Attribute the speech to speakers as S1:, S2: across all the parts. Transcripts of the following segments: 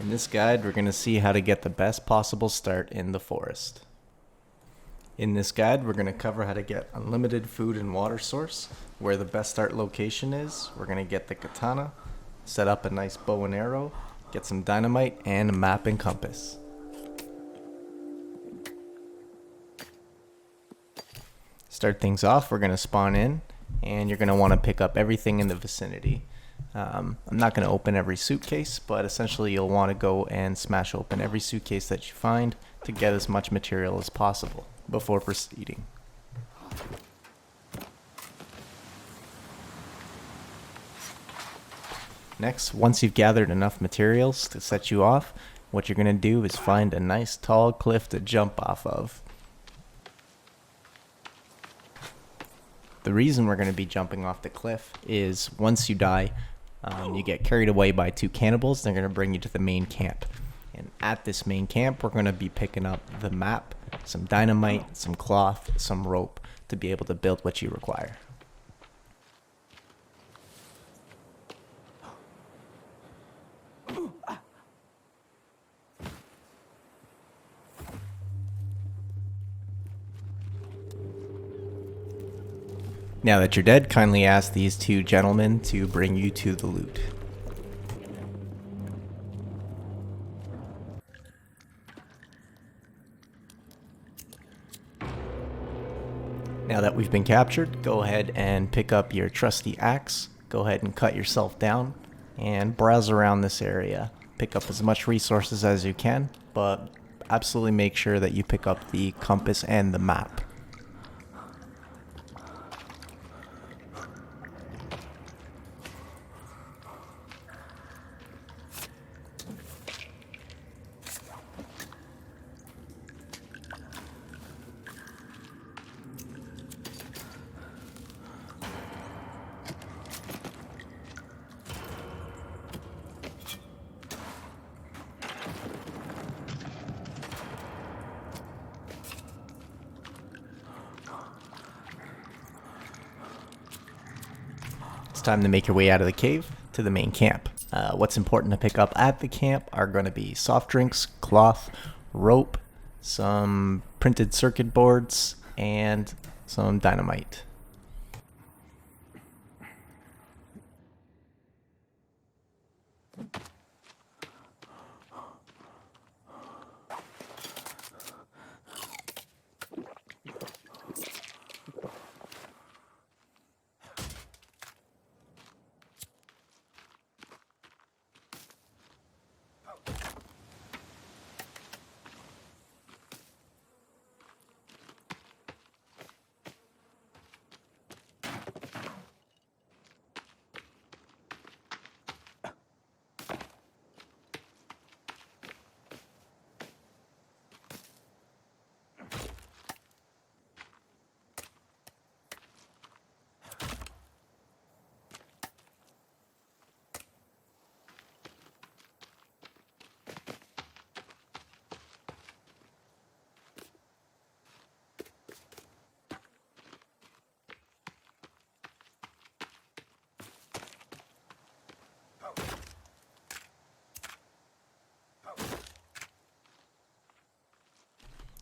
S1: In this guide, we're going to see how to get the best possible start in the forest. In this guide, we're going to cover how to get unlimited food and water source, where the best start location is. We're going to get the katana, set up a nice bow and arrow, get some dynamite, and a map and compass. Start things off, we're going to spawn in, and you're going to want to pick up everything in the vicinity. I'm not going to open every suitcase, but essentially you'll want to go and smash open every suitcase that you find to get as much material as possible before proceeding. Next, once you've gathered enough materials to set you off, what you're going to do is find a nice tall cliff to jump off of. The reason we're going to be jumping off the cliff is once you die, you get carried away by two cannibals. They're going to bring you to the main camp. And at this main camp, we're going to be picking up the map, some dynamite, some cloth, some rope to be able to build what you require. Now that you're dead, kindly ask these two gentlemen to bring you to the loot. Now that we've been captured, go ahead and pick up your trusty axe, go ahead and cut yourself down, and browse around this area. Pick up as much resources as you can, but absolutely make sure that you pick up the compass and the map. It's time to make your way out of the cave to the main camp. What's important to pick up at the camp are going to be soft drinks, cloth, rope, some printed circuit boards, and some dynamite.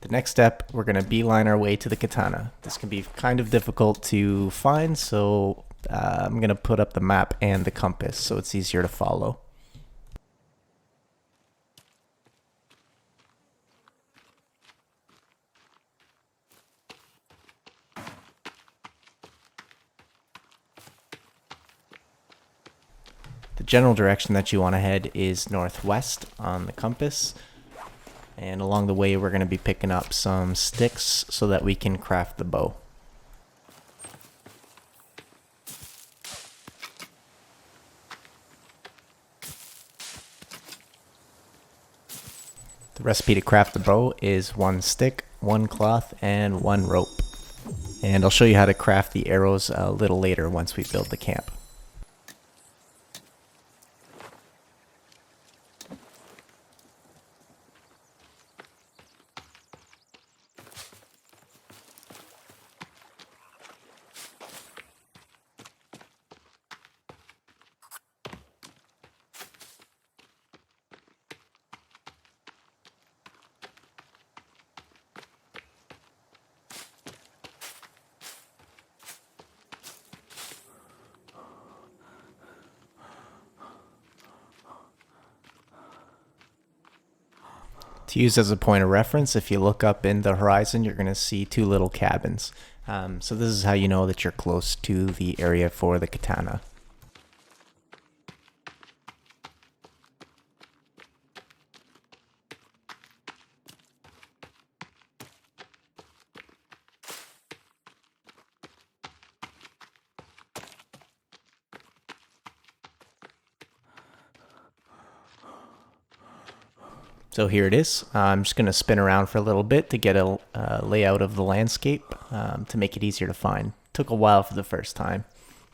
S1: The next step, we're going to beeline our way to the katana. This can be kind of difficult to find, so I'm going to put up the map and the compass so it's easier to follow. The general direction that you want to head is northwest on the compass. And along the way, we're going to be picking up some sticks so that we can craft the bow. The recipe to craft the bow is 1 stick, 1 cloth, and 1 rope. And I'll show you how to craft the arrows a little later once we build the camp. To use as a point of reference, if you look up in the horizon, you're going to see two little cabins. So this is how you know that you're close to the area for the katana. So here it is. I'm just going to spin around for a little bit to get a layout of the landscape to make it easier to find. Took a while for the first time,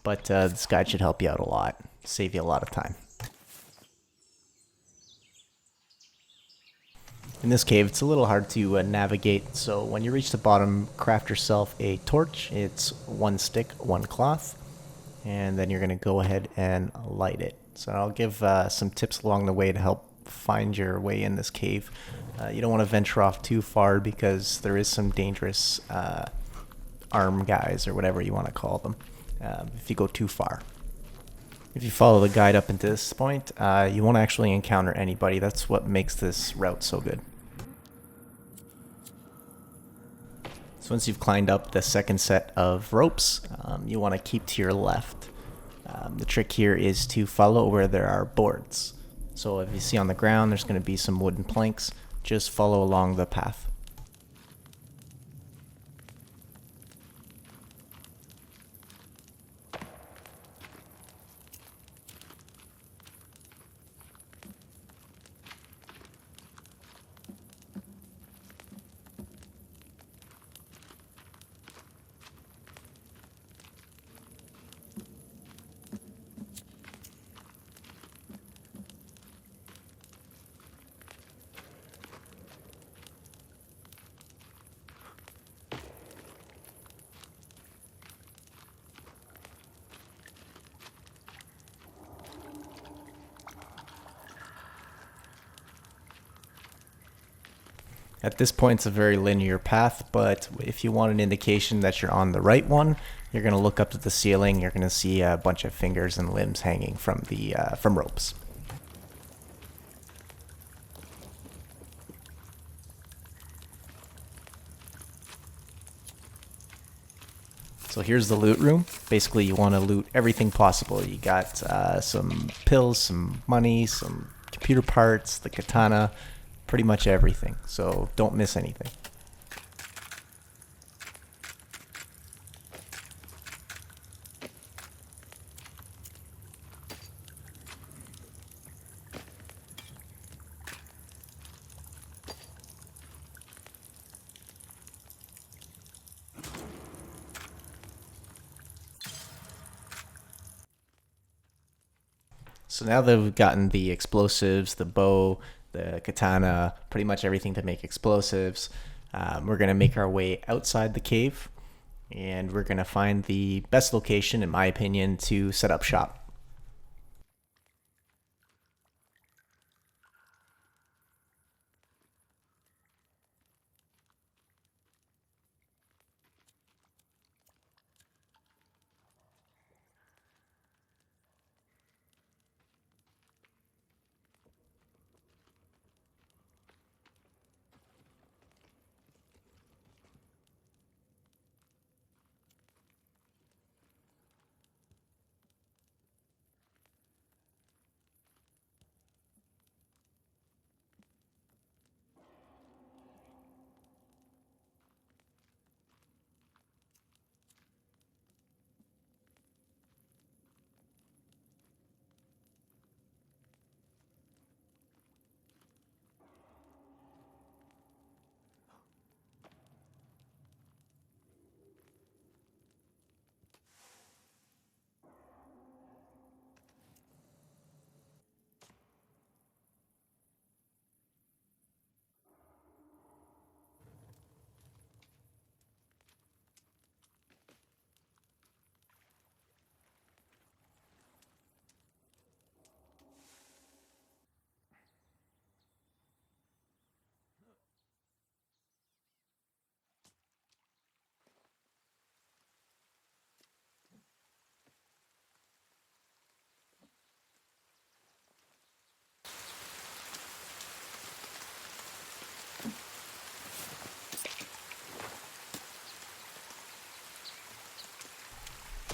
S1: but this guide should help you out a lot, save you a lot of time. In this cave, it's a little hard to navigate, so when you reach the bottom, craft yourself a torch. It's one stick, one cloth, and then you're going to go ahead and light it. So I'll give some tips along the way to help find your way in this cave. You don't want to venture off too far because there is some dangerous arm guys or whatever you want to call them if you go too far. If you follow the guide up into this point, you won't actually encounter anybody. That's what makes this route so good. So once you've climbed up the second set of ropes, you want to keep to your left. The trick here is to follow where there are boards. So if you see on the ground, there's going to be some wooden planks. Just follow along the path. At this point, it's a very linear path, but if you want an indication that you're on the right one, you're going to look up to the ceiling. You're going to see a bunch of fingers and limbs hanging from the from ropes. So here's the loot room. Basically, you want to loot everything possible. You got some pills, some money, some computer parts, the katana, pretty much everything. So don't miss anything. So now that we've gotten the explosives, the bow, the katana, pretty much everything to make explosives, we're going to make our way outside the cave, and we're going to find the best location, in my opinion, to set up shop.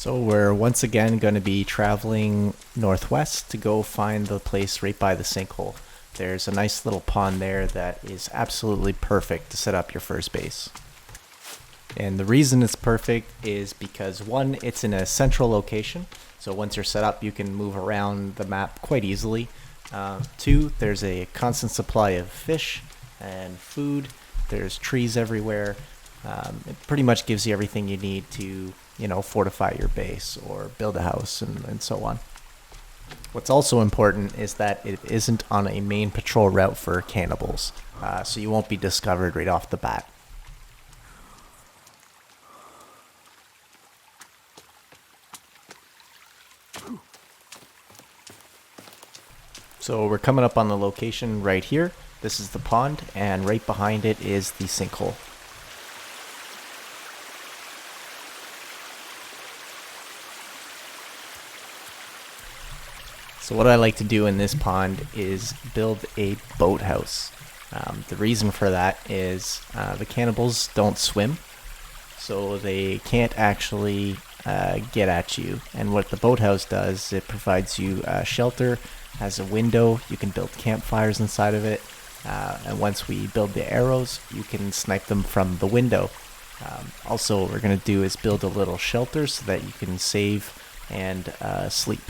S1: So we're once again going to be traveling northwest to go find the place right by the sinkhole. There's a nice little pond there that is absolutely perfect to set up your first base. And the reason it's perfect is because one, it's in a central location, so once you're set up you can move around the map quite easily. Two, there's a constant supply of fish and food. There's trees everywhere. It pretty much gives you everything you need to, fortify your base or build a house and so on. What's also important is that it isn't on a main patrol route for cannibals, so you won't be discovered right off the bat. So we're coming up on the location right here. This is the pond, and right behind it is the sinkhole. So what I like to do in this pond is build a boathouse. The reason for that is the cannibals don't swim, so they can't actually get at you. And what the boathouse does, it provides you shelter, has a window, you can build campfires inside of it, and once we build the arrows, you can snipe them from the window. Also, what we're going to do is build a little shelter so that you can save and sleep.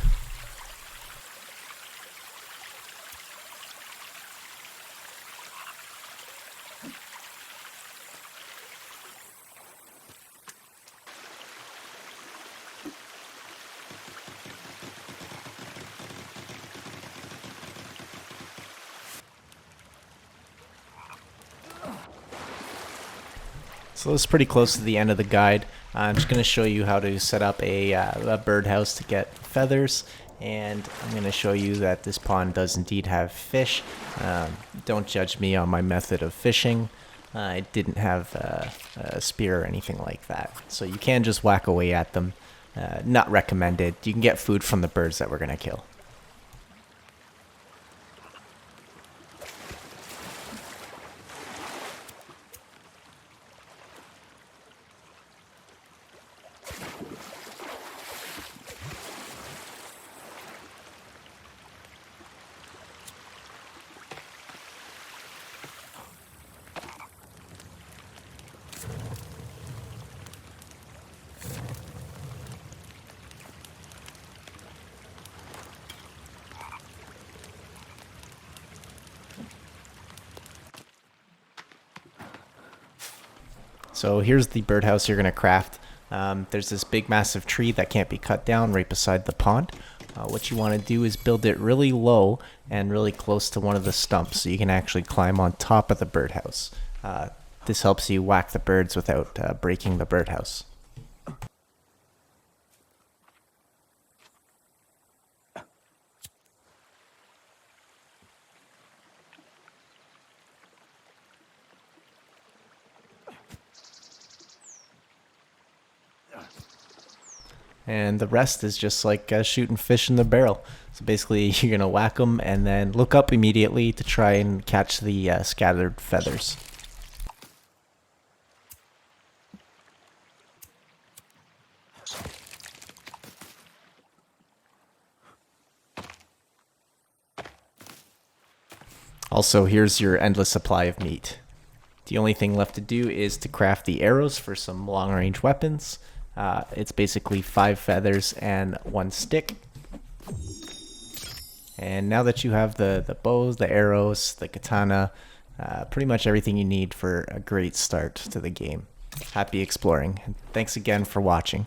S1: So this is pretty close to the end of the guide. I'm just going to show you how to set up a birdhouse to get feathers, and I'm going to show you that this pond does indeed have fish. Don't judge me on my method of fishing. I didn't have a spear or anything like that, so you can just whack away at them. Not recommended. You can get food from the birds that we're going to kill. So here's the birdhouse you're going to craft. There's this big massive tree that can't be cut down right beside the pond. What you want to do is build it really low and really close to one of the stumps so you can actually climb on top of the birdhouse. This helps you whack the birds without breaking the birdhouse. And the rest is just like shooting fish in the barrel. So basically you're going to whack them and then look up immediately to try and catch the scattered feathers. Also, here's your endless supply of meat. The only thing left to do is to craft the arrows for some long-range weapons. It's basically 5 feathers and 1 stick. And now that you have the bows, the arrows, the katana, pretty much everything you need for a great start to the game. Happy exploring. And thanks again for watching.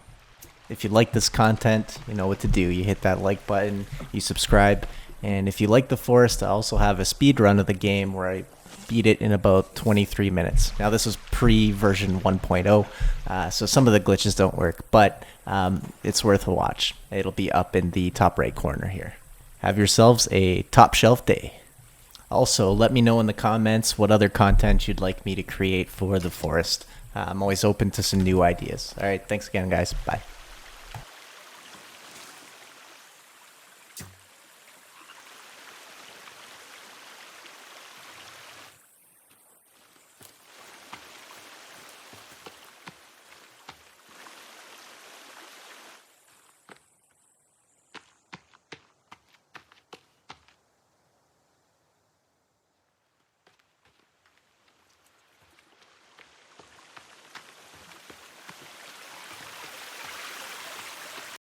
S1: If you like this content, you know what to do. You hit that like button, you subscribe, and if you like the forest, I also have a speed run of the game where I beat it in about 23 minutes. Now this was pre-version 1.0, so some of the glitches don't work, but it's worth a watch. It'll be up in the top right corner here. Have yourselves a top shelf day. Also, let me know in the comments what other content you'd like me to create for the forest. I'm always open to some new ideas. All right, thanks again, guys. Bye.